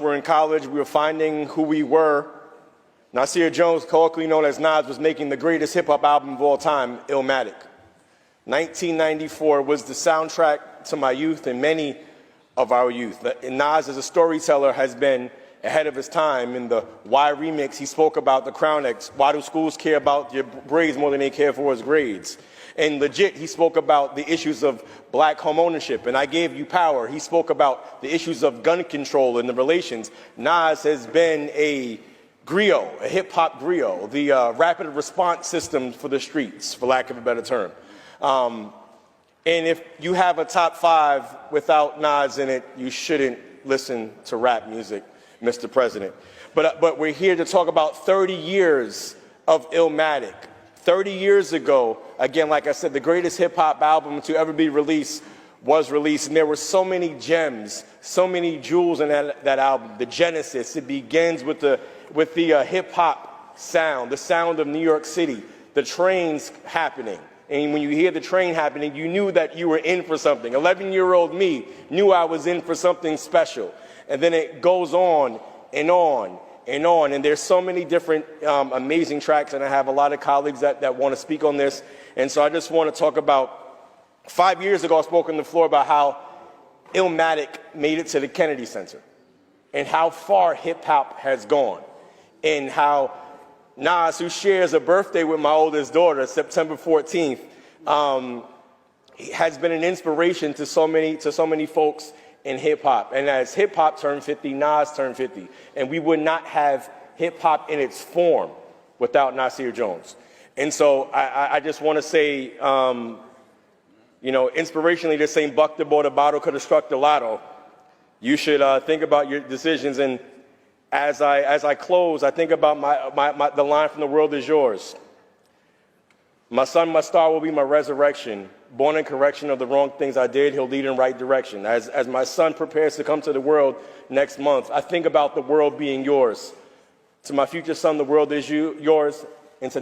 were in college, we were finding who we were. Nasir Jones, colloquially known as Nas, was making the greatest hip-hop album of all time, Illmatic. 1994 was the soundtrack to my youth and many of our youth. Nas, as a storyteller, has been ahead of his time. In the Why remix, he spoke about the Crown X. Why do schools care about your braids more than they care for his grades? And Legit, he spoke about the issues of black home ownership. And I Gave You Power, he spoke about the issues of gun control and the relations. Nas has been a griot, a hip-hop griot, the rapid response system for the streets, for lack of a better term. And if you have a top 5 without Nas in it, you shouldn't listen to rap music, Mr. President. But we're here to talk about 30 years of Illmatic. 30 years ago, again, like I said, the greatest hip-hop album to ever be released was released, and there were so many gems, so many jewels in that album. The genesis, it begins with the hip-hop sound, the sound of New York City, the trains happening. And when you hear the train happening, you knew that you were in for something. 11-year-old me knew I was in for something special. And then it goes on and on and on. And there's so many different amazing tracks, and I have a lot of colleagues that want to speak on this. And so I just want to talk about, 5 years ago I spoke on the floor about how Illmatic made it to the Kennedy Center and how far hip-hop has gone, and how Nas, who shares a birthday with my oldest daughter, September 14th, has been an inspiration to so many folks in hip-hop. And as hip-hop turned 50, Nas turned 50. And we would not have hip-hop in its form without Nasir Jones. And so I just want to say, inspirationally, they're saying buck the bought a bottle could have struck the lotto. You should think about your decisions. And as I close, I think about the line from The World Is Yours. My son, my star, will be my resurrection. Born in correction of the wrong things I did, he'll lead in right direction. As my son prepares to come to the world next month, I think about the world being yours. To my future son, the world is yours. And to